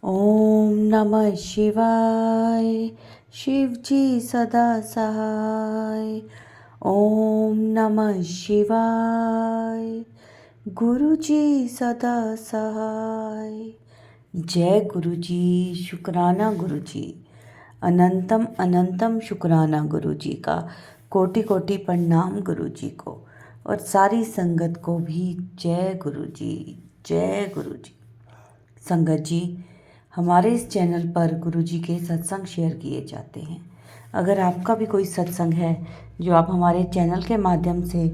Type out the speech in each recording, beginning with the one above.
ओम नमः शिवाय। शिव जी सदा सहाय। ओम नमः शिवाय। गुरु जी सदा सहाय। जय गुरु जी। शुक्राना गुरु जी। अनंतम अनंतम शुक्राना गुरु जी का। कोटि कोटि प्रणाम गुरु जी को और सारी संगत को भी जय गुरु जी। जय गुरु जी। संगत जी, हमारे इस चैनल पर गुरु जी के सत्संग शेयर किए जाते हैं। अगर आपका भी कोई सत्संग है जो आप हमारे चैनल के माध्यम से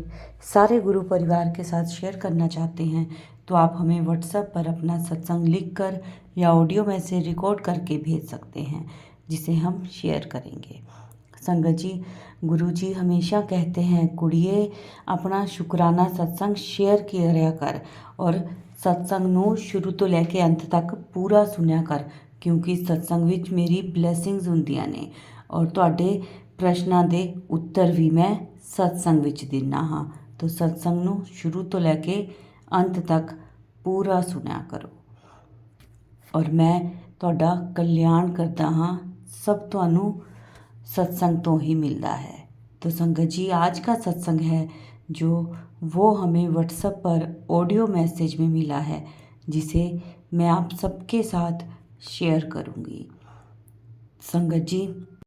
सारे गुरु परिवार के साथ शेयर करना चाहते हैं तो आप हमें व्हाट्सएप पर अपना सत्संग लिखकर या ऑडियो मैसेज रिकॉर्ड करके भेज सकते हैं, जिसे हम शेयर करेंगे। संगत जी, गुरु जी हमेशा कहते हैं कुड़िए अपना शुक्राना सत्संग शेयर किया कर और सत्संग ਨੂੰ ਸ਼ੁਰੂ ਤੋਂ ਲੈ ਕੇ ਅੰਤ ਤੱਕ ਪੂਰਾ ਸੁਣਿਆ ਕਰ, ਕਿਉਂਕਿ ਸਤਸੰਗ ਵਿੱਚ ਮੇਰੀ ਬਲੇਸਿੰਗਸ ਹੁੰਦੀਆਂ ਨੇ ਔਰ ਤੁਹਾਡੇ ਪ੍ਰਸ਼ਨਾਂ ਦੇ ਉੱਤਰ ਵੀ ਮੈਂ ਸਤਸੰਗ ਵਿੱਚ ਦਿੰਦਾ ਹਾਂ। ਤਾਂ ਸਤਸੰਗ ਨੂੰ ਸ਼ੁਰੂ ਤੋਂ ਲੈ ਕੇ ਅੰਤ ਤੱਕ ਪੂਰਾ ਸੁਣਿਆ ਕਰੋ ਔਰ ਮੈਂ ਤੁਹਾਡਾ ਕਲਿਆਣ ਕਰਦਾ ਹਾਂ। सब ਤੁਹਾਨੂੰ सत्संग तो ही मिलता है। तो संगत जी, आज का सत्संग है जो वो हमें व्हाट्सएप पर ऑडियो मैसेज में मिला है, जिसे मैं आप सबके साथ शेयर करूँगी। संगत जी,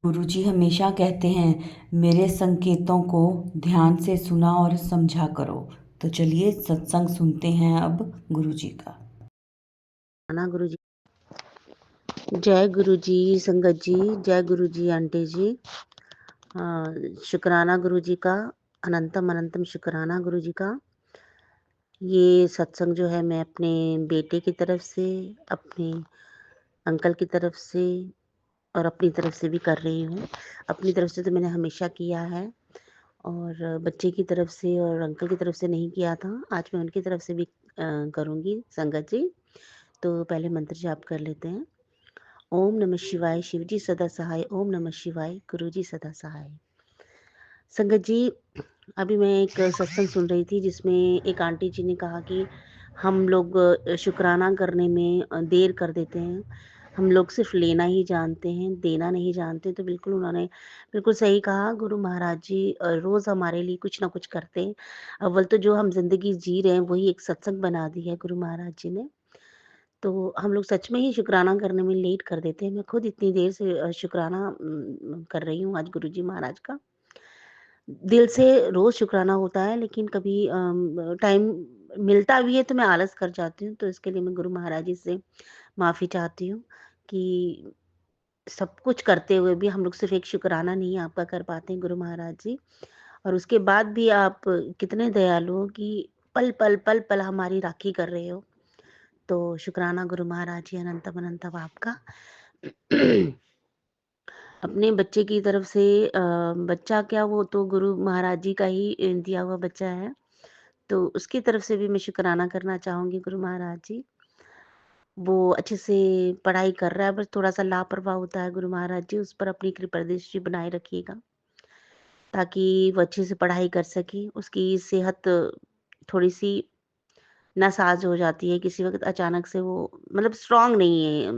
गुरु जी हमेशा कहते हैं मेरे संकेतों को ध्यान से सुना और समझा करो। तो चलिए सत्संग सुनते हैं अब गुरु जी का। गुरु जी। जय गुरु जी। संगत जी, जय गुरु जी। आंटी जी, शुक्राना गुरु जी का। अनंतम अनंतम शुक्राना गुरु जी का। ये सत्संग जो है मैं अपने बेटे की तरफ से, अपने अंकल की तरफ से और अपनी तरफ से भी कर रही हूँ। अपनी तरफ से तो मैंने हमेशा किया है और बच्चे की तरफ से और अंकल की तरफ से नहीं किया था। आज मैं उनकी तरफ से भी करूँगी। संगत जी, तो पहले मंत्र जाप कर लेते हैं। ओम नमः शिवाय। शिव जी सदा सहाय। ओम नमः शिवाय। गुरु जी सदा सहाय। संगत जी, अभी मैं एक सत्संग सुन रही थी जिसमें एक आंटी जी ने कहा कि हम लोग शुक्राना करने में देर कर देते हैं। हम लोग सिर्फ लेना ही जानते हैं, देना नहीं जानते। तो बिल्कुल उन्होंने बिल्कुल सही कहा। गुरु महाराज जी रोज़ हमारे लिए कुछ ना कुछ करते हैं। अव्वल तो जो हम ज़िंदगी जी रहे हैं वही एक सत्संग बना दी है गुरु महाराज जी ने। तो हम लोग सच में ही शुक्राना करने में लेट कर देते हैं। मैं खुद इतनी देर से शुक्राना कर रही हूँ आज गुरुजी महाराज का। दिल से रोज़ शुक्राना होता है, लेकिन कभी टाइम मिलता भी है तो मैं आलस कर जाती हूँ। तो इसके लिए मैं गुरु महाराज जी से माफ़ी चाहती हूँ कि सब कुछ करते हुए भी हम लोग सिर्फ़ एक शुक्राना नहीं आपका कर पाते हैं गुरु महाराज जी। और उसके बाद भी आप कितने दयालु हो कि पल-पल हमारी राखी कर रहे हो। तो शुक्राना गुरु महाराज जी, अनंतम अनंतम आपका। अपने बच्चे की तरफ से बच्चा क्या, वो तो गुरु महाराज जी का ही दिया हुआ बच्चा है। तो उसकी तरफ से भी मैं शुक्राना करना चाहूँगी गुरु महाराज जी। वो अच्छे से पढ़ाई कर रहा है, बस थोड़ा-सा लापरवाह होता है गुरु महाराज जी, उस पर अपनी कृपा दृष्टि बनाए रखिएगा, ताकि वो अच्छे से पढ़ाई कर सके। उसकी सेहत थोड़ी-सी नासाज हो जाती है किसी वक़्त अचानक से। वो मतलब स्ट्रॉन्ग नहीं है,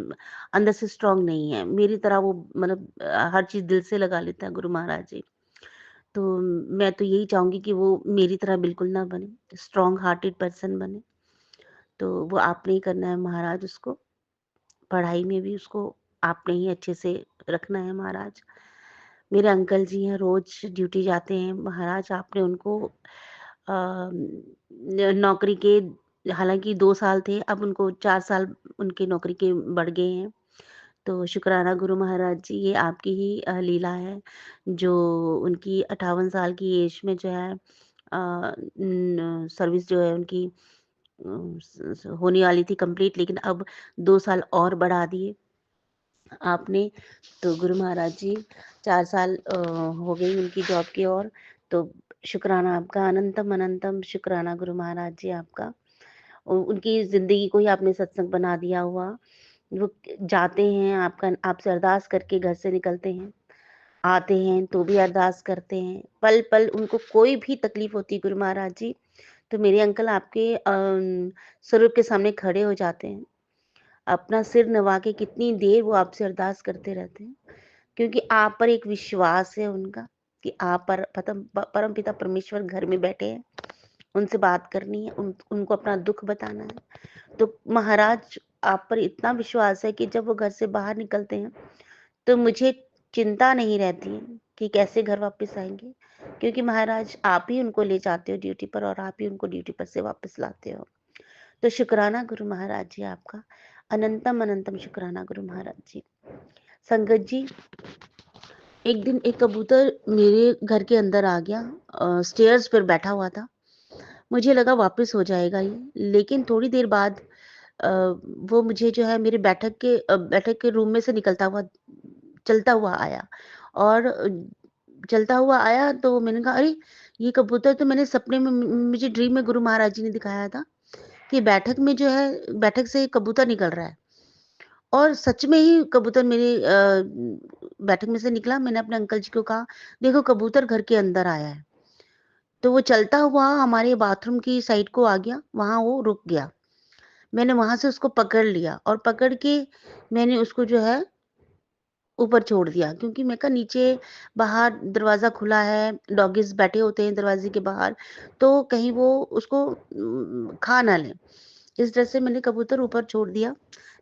अंदर से स्ट्रॉन्ग नहीं है। मेरी तरह वो मतलब हर चीज़ दिल से लगा लेता है गुरु महाराज जी। तो मैं तो यही चाहूँगी कि वो मेरी तरह बिल्कुल ना बने, स्ट्रॉन्ग हार्टेड पर्सन बने। तो वो आपने ही करना है महाराज उसको, पढ़ाई में भी उसको आपने ही अच्छे से रखना है महाराज। मेरे अंकल जी हैं, रोज़ ड्यूटी जाते हैं महाराज। आपने उनको नौकरी के, हालाँकि 2 साल थे, अब उनको 4 साल उनकी नौकरी के बढ़ गए हैं। तो शुक्राना गुरु महाराज जी, ये आपकी ही लीला है, जो उनकी 58 साल की एज में जो है सर्विस जो है उनकी होने वाली थी कंप्लीट, लेकिन अब 2 साल और बढ़ा दिए आपने। तो गुरु महाराज जी 4 साल हो गई उनकी जॉब की। और तो शुक्राना आपका, अनंतम अनंतम शुक्राना गुरु महाराज जी आपका। उनकी ज़िंदगी को ही आपने सत्संग बना दिया हुआ। वो जाते हैं, आपका आपसे अरदास करके घर से निकलते हैं, आते हैं तो भी अरदास करते हैं। पल-पल उनको कोई भी तकलीफ़ होती है गुरु महाराज जी, तो मेरे अंकल आपके स्वरूप के सामने खड़े हो जाते हैं। अपना सिर नवा के कितनी देर वो आपसे अरदास करते रहते हैं, क्योंकि आप पर एक विश्वास है उनका कि आप पर परमपिता परमेश्वर घर में बैठे हैं, उनसे बात करनी है, उनको अपना दुःख बताना है। तो महाराज आप पर इतना विश्वास है कि जब वो घर से बाहर निकलते हैं, तो मुझे चिंता नहीं रहती है कि कैसे घर वापस आएँगे, क्योंकि महाराज आप ही उनको ले जाते हो ड्यूटी पर और आप ही उनको ड्यूटी पर से वापस लाते हो। तो शुक्राना गुरु महाराज जी आपका, अनंतम अनंतम शुक्राना गुरु महाराज जी। संगत जी, एक दिन एक कबूतर मेरे घर के अंदर आ गया, स्टेयर्स पर बैठा हुआ था। मुझे लगा वापस हो जाएगा ये, लेकिन थोड़ी देर बाद अ, वो मुझे जो है मेरे बैठक के रूम में से निकलता हुआ चलता हुआ आया और चलता हुआ आया तो मैंने कहा, अरे! ये कबूतर तो मैंने सपने में मुझे ड्रीम में गुरु महाराज जी ने दिखाया था कि बैठक से कबूतर निकल रहा है। और सच में ही कबूतर मेरे बैठक में से निकला। मैंने अपने अंकल जी को कहा, देखो कबूतर घर के अंदर आया है। तो वो चलता हुआ हमारे बाथरूम की साइड को आ गया, वहाँ वो रुक गया। मैंने वहाँ से उसको पकड़ लिया और पकड़ के मैंने उसको जो है ऊपर छोड़ दिया, क्योंकि मैं कहा नीचे बाहर दरवाज़ा खुला है, डॉगीज़ बैठे होते हैं दरवाज़े के बाहर, तो कहीं वो उसको खा ना लें। इस डर से मैंने कबूतर ऊपर छोड़ दिया,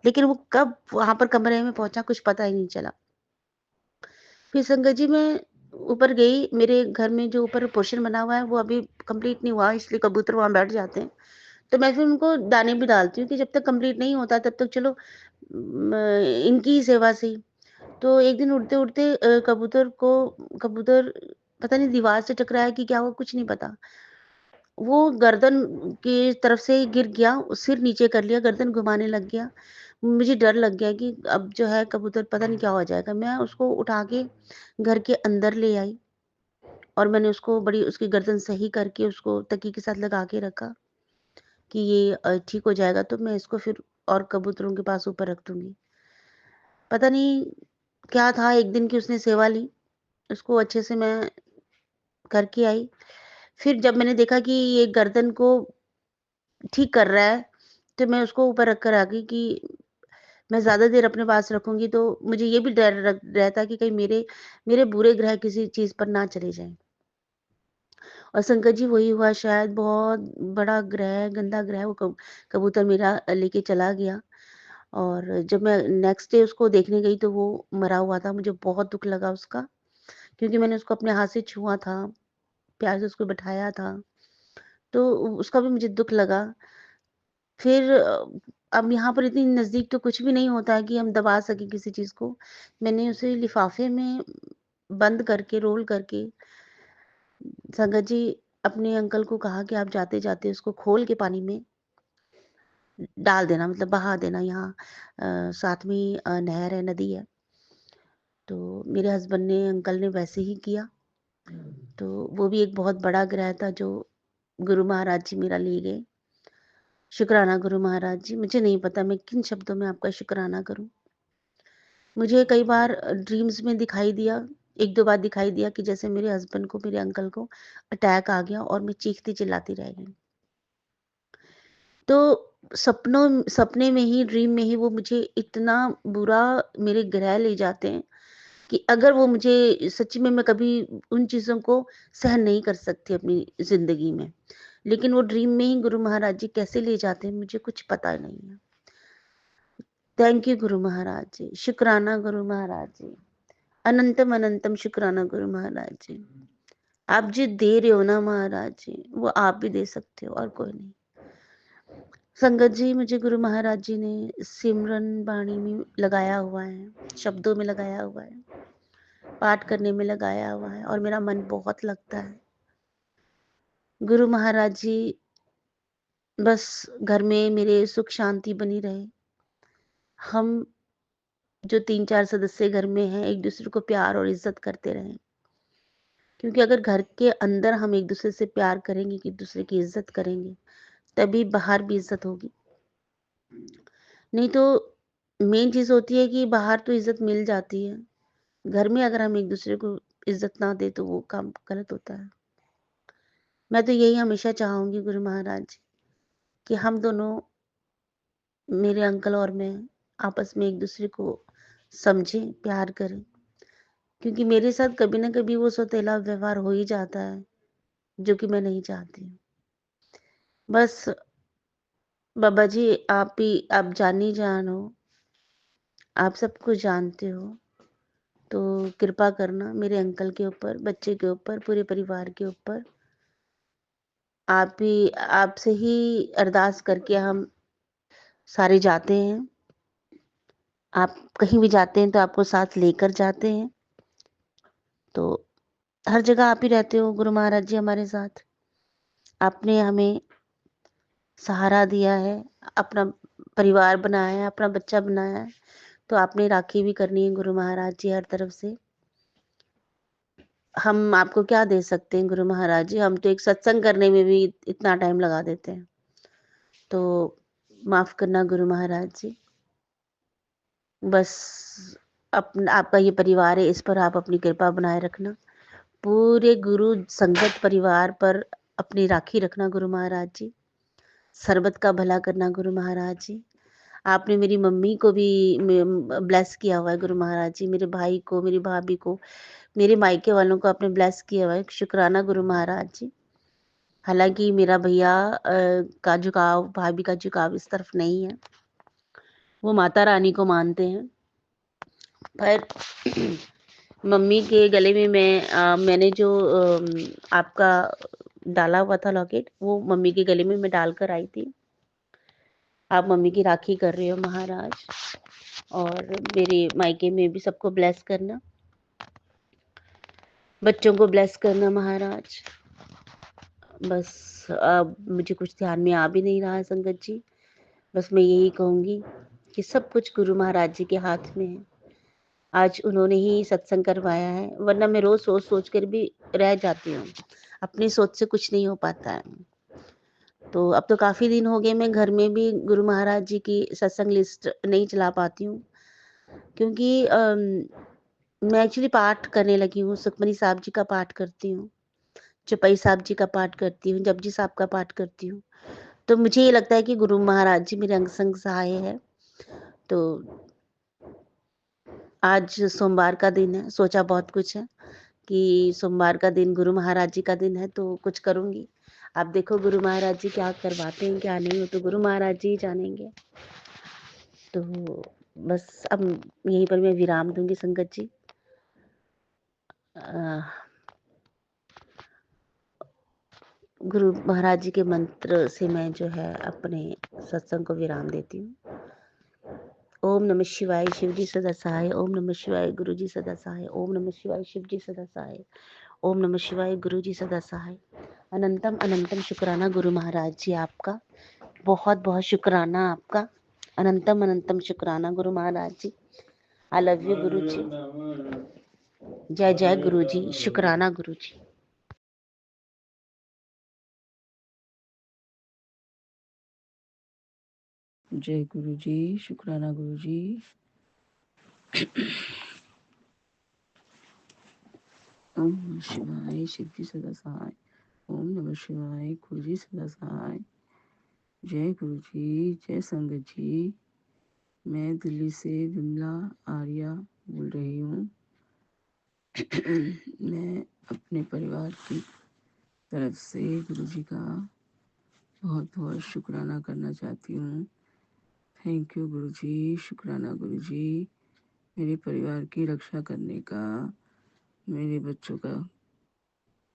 लेकिन वो कब वहाँ पर कमरे में पहुँचा कुछ पता ही नहीं चला। फिर संगत जी मैं ऊपर गई, मेरे घर में जो ऊपर पोर्शन बना हुआ है वो अभी कंप्लीट नहीं हुआ, इसलिए कबूतर वहाँ बैठ जाते हैं। तो मैं फिर उनको दाने भी डालती हूँ कि जब तक कंप्लीट नहीं होता तब तक चलो इनकी ही सेवा सही। तो एक दिन उड़ते-उड़ते कबूतर पता नहीं दीवार से टकराया कि क्या हुआ कुछ नहीं पता। वो गर्दन की तरफ से गिर गया, सिर नीचे कर लिया, गर्दन घुमाने लग गया। मुझे डर लग गया कि अब जो है कबूतर पता नहीं क्या हो जाएगा। मैं उसको उठा के घर के अंदर ले आई और मैंने उसको बड़ी उसकी गर्दन सही करके उसको तकिए के साथ लगा के रखा कि ये ठीक हो जाएगा तो मैं इसको फिर और कबूतरों के पास ऊपर रख दूँगी। पता नहीं क्या था, एक दिन की उसने सेवा ली, उसको अच्छे से मैं करके आई। फिर जब मैंने देखा कि ये गर्दन को ठीक कर रहा है, तो मैं उसको ऊपर रख कर आ गई कि मैं ज़्यादा देर अपने पास रखूँगी तो मुझे ये भी डर रहता कि कहीं मेरे मेरे बुरे ग्रह किसी चीज़ पर ना चले जाएँ। और संकट जी वही हुआ, शायद बहुत बड़ा ग्रह, गंदा ग्रह वो कबूतर मेरा लेके चला गया। और जब मैं नेक्स्ट डे उसको देखने गई तो वो मरा हुआ था। मुझे बहुत दुःख लगा उसका, क्योंकि मैंने उसको अपने हाथ से छुआ था, प्यार से उसको बिठाया था, तो उसका भी मुझे दुःख लगा। फिर अब यहाँ पर इतनी नज़दीक तो कुछ भी नहीं होता है कि हम दबा सकें किसी चीज़ को। मैंने उसे लिफ़ाफ़े में बंद करके, रोल करके संगत जी अपने अंकल को कहा कि आप जाते-जाते उसको खोल के पानी में डाल देना, मतलब बहा देना। यहाँ साथ में ही नहर है, नदी है। तो मेरे हस्बैंड ने, अंकल ने वैसे ही किया। तो वो भी एक बहुत बड़ा ग्रह था जो गुरु महाराज जी मेरा ले गए। शुक्राना गुरु महाराज जी, मुझे नहीं पता मैं किन शब्दों में आपका शुक्राना करूँ। मुझे कई बार ड्रीम्स में दिखाई दिया, 1-2 बार दिखाई दिया कि जैसे मेरे हस्बैंड को, मेरे अंकल को अटैक आ गया और मैं चीखती-चिल्लाती रह गई। तो सपने में ही, ड्रीम में ही वो मुझे इतना बुरा मेरे ग्रह ले जाते हैं कि अगर वो मुझे सच्ची में, मैं कभी उन चीज़ों को सहन नहीं कर सकती अपनी ज़िंदगी में। लेकिन वो ड्रीम में ही गुरु महाराज जी कैसे ले जाते हैं मुझे कुछ पता नहीं है। थैंक यू गुरु महाराज जी, शुक्राना गुरु महाराज जी, अनंतम अनंतम शुक्राना गुरु महाराज जी। आप जो दे रहे हो ना महाराज जी, वो आप भी दे सकते हो और कोई नहीं। संगत जी, मुझे गुरु महाराज जी ने सिमरन बाणी में लगाया हुआ है, शब्दों में लगाया हुआ है, पाठ करने में लगाया हुआ है और मेरा मन बहुत लगता है। गुरु महाराज जी बस घर में मेरे सुख शांति बनी रहे। हम जो 3-4 सदस्य घर में हैं, एक दूसरे को प्यार और इज्जत करते रहें, क्योंकि अगर घर के अंदर हम एक दूसरे से प्यार करेंगे, एक दूसरे की इज्जत करेंगे, तभी बाहर भी इज्जत होगी। नहीं तो मेन चीज़ होती है कि बाहर तो इज्जत मिल जाती है, घर में अगर हम एक दूसरे को इज्जत ना दें तो वो काम गलत होता है। मैं तो यही हमेशा चाहूँगी गुरु महाराज जी कि हम दोनों, मेरे अंकल और मैं, आपस में एक दूसरे को समझें, प्यार करें, क्योंकि मेरे साथ कभी ना कभी वो सौतेला व्यवहार हो ही जाता है, जो कि मैं नहीं चाहती हूँ। बस बाबा जी, आप जानी जान हो, आप सब कुछ जानते हो, तो कृपा करना मेरे अंकल के ऊपर, बच्चे के ऊपर, पूरे परिवार के ऊपर। आपसे ही अरदास करके हम सारे जाते हैं। आप कहीं भी जाते हैं तो आपको साथ लेकर जाते हैं। तो हर जगह आप ही रहते हो गुरु महाराज जी हमारे साथ। आपने हमें सहारा दिया है, अपना परिवार बनाया है, अपना बच्चा बनाया है, तो आपने राखी भी करनी है गुरु महाराज जी हर तरफ से। हम आपको क्या दे सकते हैं गुरु महाराज जी, हम तो एक सत्संग करने में भी इतना टाइम लगा देते हैं। तो माफ़ करना गुरु महाराज जी। बस आपका ये परिवार है, इस पर आप अपनी कृपा बनाए रखना। पूरे गुरु संगत परिवार पर अपनी राखी रखना गुरु महाराज जी। सर्बत का भला करना गुरु महाराज जी। आपने मेरी मम्मी को भी ब्लेस किया हुआ है गुरु महाराज जी, मेरे भाई को, मेरी भाभी को, मेरे मायके वालों को आपने ब्लेस किया हुआ है। शुक्राना गुरु महाराज जी। हालाँकि मेरा भैया का झुकाव, भाभी का झुकाव इस तरफ नहीं है। वो माता रानी को मानते हैं। पर मम्मी के गले में मैंने जो आपका डाला हुआ था लॉकेट, वो मम्मी के गले में मैं डालकर आई थी। आप मम्मी की राखी कर रहे हो महाराज, और मेरे मायके में भी सबको ब्लेस करना, बच्चों को ब्लेस करना महाराज। बस अब मुझे कुछ ध्यान में आ भी नहीं रहा है संगत जी। बस मैं यही कहूँगी कि सब कुछ गुरु महाराज जी के हाथ में है। आज उन्होंने ही सत्संग करवाया है, वरना मैं रोज़ सोच कर भी रह जाती हूँ। अपनी सोच से कुछ नहीं हो पाता है। तो अब तो काफ़ी दिन हो गए मैं घर में भी गुरु महाराज जी की सत्संग लिस्ट नहीं चला पाती हूँ, क्योंकि मैं एक्चुअली पाठ करने लगी हूँ। सुखमनी साहब जी का पाठ करती हूँ, चौपाई साहब जी का पाठ करती हूँ, जपजी साहब का पाठ करती हूँ। तो मुझे ये लगता है कि गुरु महाराज जी मेरे अंग संग सहाय है। तो आज सोमवार का दिन है, सोचा बहुत कुछ है कि सोमवार का दिन गुरु महाराज जी का दिन है, तो कुछ करूँगी। आप देखो गुरु महाराज जी क्या करवाते हैं, क्या नहीं, वो तो गुरु महाराज जी ही जानेंगे। तो बस अब यहीं पर मैं विराम दूँगी संगत जी। गुरु महाराज जी के मंत्र से मैं जो है अपने सत्संग को विराम देती हूँ। ओम नमः शिवाय, शिव जी सदा सहाय। ओम नमः शिवाय, गुरु जी सदा सहाय। ओम नमः शिवाय, शिव जी सदा सहाय। ओम नमः शिवाय, गुरु जी सदा सहाय। अनंतम अनंतम शुक्राना गुरु महाराज जी आपका, बहुत बहुत शुक्राना आपका। अनंतम अनंतम शुक्राना गुरु महाराज जी। आई लव यू गुरु जी। जय जय गुरु जी, शुक्राना गुरु जी। जय गुरु जी, शुक्राना गुरु जी। ओम नमः शिवाय, शिव जी सदा सहाय। ओम नमः शिवाय, गुरु जी सदा सहाय। जय गुरु जी, जय संगत जी। मैं दिल्ली से विमला आर्या बोल रही हूँ। मैं अपने परिवार की तरफ से गुरु जी का बहुत बहुत शुक्राना करना चाहती हूँ। थैंक यू गुरु जी, शुक्राना गुरु जी, मेरे परिवार की रक्षा करने का, मेरे बच्चों का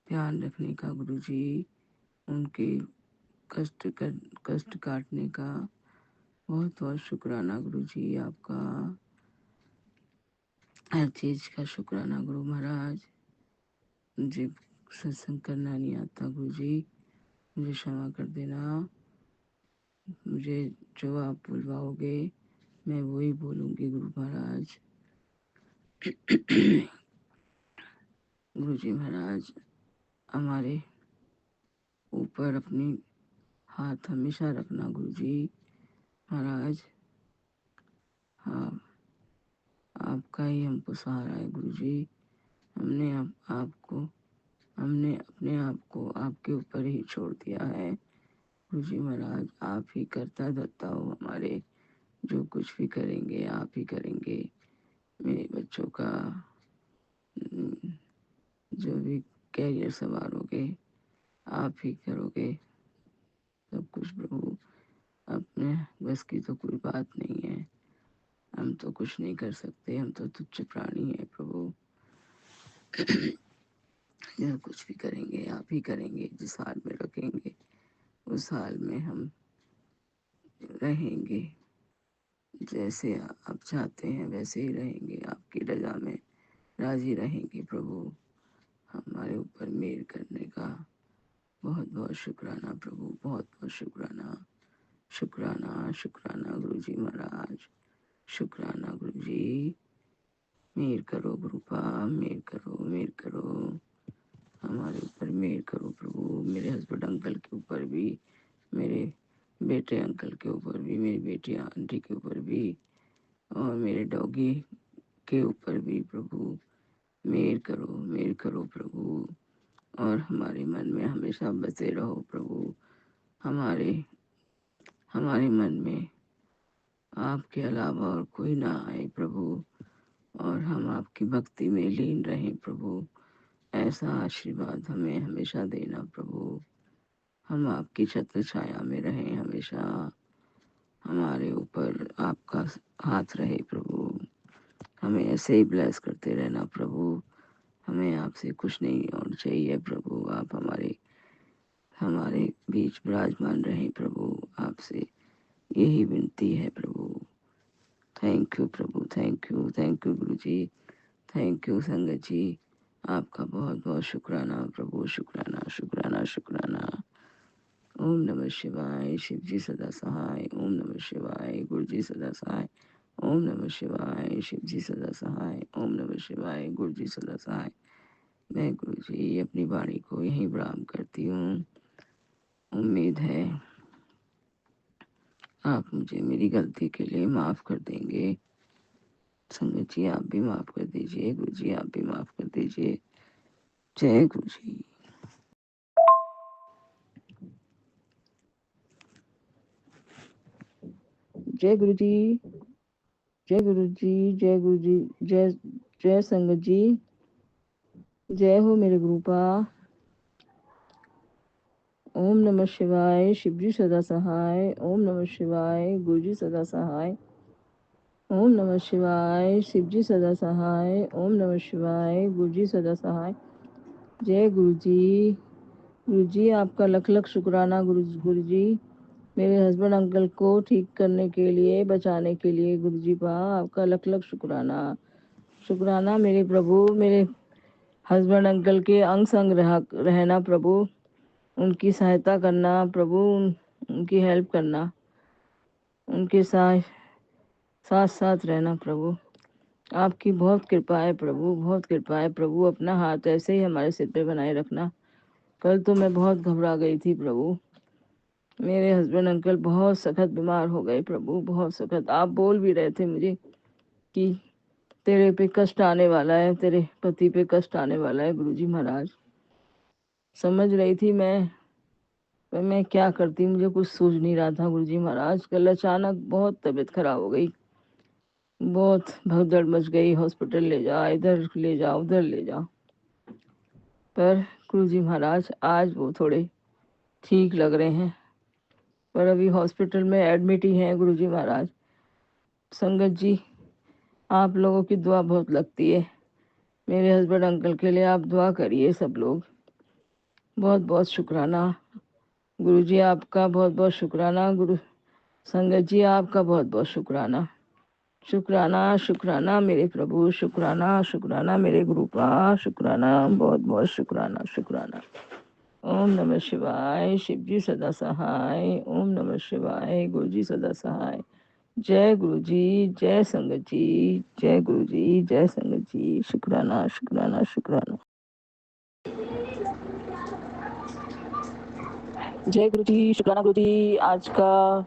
ध्यान रखने का गुरु जी, उनके कष्ट काटने का बहुत बहुत शुक्राना गुरु जी आपका। हर चीज़ का शुक्राना गुरु महाराज। मुझे सत्संग करना नहीं आता गुरु जी, मुझे क्षमा कर देना। मुझे जो आप बुलवाओगे मैं वही बोलूँगी गुरु महाराज। गुरु जी महाराज, हमारे ऊपर अपनी हाथ हमेशा रखना गुरु जी महाराज। हाँ, आपका ही हमको सहारा है गुरु जी। हमने अपने आप को आपके ऊपर ही छोड़ दिया है गुरु जी महाराज। आप ही करता धरता हो हमारे जो कुछ भी करेंगे आप ही करेंगे। मेरे बच्चों का जो भी कैरियर संवारोगे आप ही करोगे सब कुछ प्रभु। अपने बस की तो कोई बात नहीं है, हम तो कुछ नहीं कर सकते, हम तो तुच्छ प्राणी हैं प्रभु। जो कुछ भी करेंगे आप ही करेंगे। जिस हाल में रखेंगे उस हाल में हम रहेंगे, जैसे आप चाहते हैं वैसे ही रहेंगे, आपकी रजा में राजी रहेंगे प्रभु। हमारे ऊपर मेहर करने का बहुत बहुत शुक्राना प्रभु, बहुत बहुत शुक्राना। शुक्राना शुक्राना गुरु जी महाराज, शुक्राना गुरु जी। मेहर करो गुरुपा, मेहर करो, मेहर करो, हमारे ऊपर मेहर करो प्रभु। मेरे हस्बैंड अंकल के ऊपर भी, मेरे बेटे अंकल के ऊपर भी, मेरी बेटी आंटी के ऊपर भी, और मेरे डॉगी के ऊपर भी प्रभु मेहर करो प्रभु। और हमारे मन में हमेशा बसे रहो प्रभु। हमारे मन में आपके अलावा और कोई ना आए प्रभु, और हम आपकी भक्ति में लीन रहें प्रभु। ऐसा आशीर्वाद हमें हमेशा देना प्रभु। हम आपकी छत्र छाया में रहें हमेशा, हमारे ऊपर आपका हाथ रहे प्रभु। हमें ऐसे ही ब्लेस करते रहना प्रभु। हमें आपसे कुछ नहीं और चाहिए प्रभु। आप हमारे बीच विराजमान रहें प्रभु। आपसे यही विनती है प्रभु। थैंक यू प्रभु, thank you guru ji, thank you संगत जी। आपका बहुत बहुत शुक्राना प्रभु, शुक्राना शुक्राना शुक्राना। ओम नमः शिवाय, शिव जी सदा सहाय। ओम नमः शिवाय, गुरु जी सदा सहाय। ओम नमः शिवाय, शिव जी सदा सहाय। ओम नमः शिवाय, गुरु जी सदा सहाय। मैं गुरु जी अपनी वाणी को यहीं विराम करती हूँ। उम्मीद है आप मुझे मेरी गलती के लिए माफ़ कर देंगे। संगत जी आप भी माफ़ कर दीजिए, गुरु जी आप भी माफ़ कर दीजिए। जय गुरु जी। जय गुरु जी, जय गुरु जी, जय गुरु जी, जय जय संगत जी। जय हो मेरे गुरुपा। ओम नमः शिवाय, शिव जी सदा सहाय। ओम नमः शिवाय, गुरु जी सदा सहाय। ओम नमः शिवाय, शिव जी सदा सहाय। ओम नमः शिवाय, गुरु जी सदा सहाय। जय गुरु जी। गुरु जी आपका लख लख शुक्राना गुरु जी। मेरे हस्बैंड अंकल को ठीक करने के लिए, बचाने के लिए गुरु जी पा आपका लख लख शुक्राना। शुक्राना मेरे प्रभु। मेरे हस्बैंड अंकल के अंग संग रहना प्रभु, उनकी सहायता करना प्रभु, उनकी हेल्प करना, उनके साथ साथ रहना प्रभु। आपकी बहुत कृपा है प्रभु, बहुत कृपा है प्रभु। अपना हाथ ऐसे ही हमारे सिर पे बनाए रखना। कल तो मैं बहुत घबरा गई थी प्रभु। मेरे हस्बैंड अंकल बहुत सख्त बीमार हो गए प्रभु, बहुत सख्त। आप बोल भी रहे थे मुझे कि तेरे पे कष्ट आने वाला है, तेरे पति पे कष्ट आने वाला है गुरुजी महाराज। समझ रही थी मैं, पर मैं क्या करती, मुझे कुछ सूझ नहीं रहा था गुरुजी महाराज। कल अचानक बहुत तबीयत खराब हो गई, बहुत भगदड़ मच गई। हॉस्पिटल ले जा, इधर ले जाओ, उधर ले जाओ। पर गुरुजी महाराज आज वो थोड़े ठीक लग रहे हैं, पर अभी हॉस्पिटल में एडमिट ही हैं गुरुजी महाराज। संगत जी आप लोगों की दुआ बहुत लगती है मेरे हस्बैंड अंकल के लिए। आप दुआ करिए सब लोग। बहुत बहुत शुक्राना गुरु जी आपका, बहुत बहुत शुक्राना। गुरु संगत जी आपका बहुत बहुत शुक्राना। शुक्राना शुक्राना मेरे प्रभु, शुक्राना शुक्राना मेरे गुरुपा, शुक्राना, बहुत बहुत शुक्राना शुक्राना। ओम नमः शिवाय, शिव जी सदा सहाय। ओम नमः शिवाय, गुरु जी सदा सहाय। जय गुरु जी, जय संगत जी, जय गुरु जी, जय संगत जी। शुक्राना शुक्राना शुक्राना। जय गुरु जी, शुक्राना गुरु जी। आज का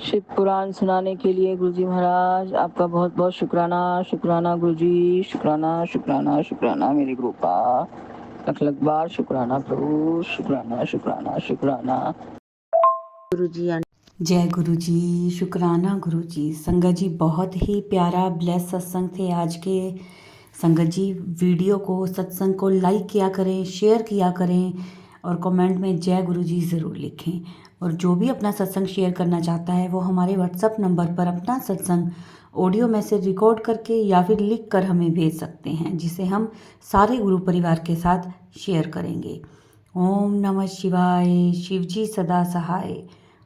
शिव पुराण सुनाने के लिए गुरु जी महाराज आपका बहुत बहुत शुक्राना। शुक्राना गुरु जी, शुक्राना शुक्राना शुक्राना मेरी कृपा। लख लख बार शुक्राना प्रभु, शुक्राना शुक्राना शुक्राना। गुरु जी जय गुरु जी, शुक्राना गुरु जी। संगत जी, बहुत ही प्यारा ब्लेस सत्संग थे आज के। संगत जी, वीडियो को, सत्संग को लाइक किया करें, शेयर किया करें और कमेंट में जय गुरु जी ज़रूर लिखें। और जो भी अपना सत्संग शेयर करना चाहता है वो हमारे व्हाट्सएप नंबर पर अपना सत्संग ऑडियो मैसेज रिकॉर्ड करके या फिर लिख कर हमें भेज सकते हैं, जिसे हम सारे गुरु परिवार के साथ शेयर करेंगे। ओम नमः शिवाय, शिव जी सदा सहाय।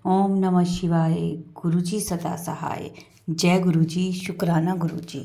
ओम नमः शिवाय, गुरु जी सदा सहाय। जय गुरु जी, शुक्राना गुरु जी।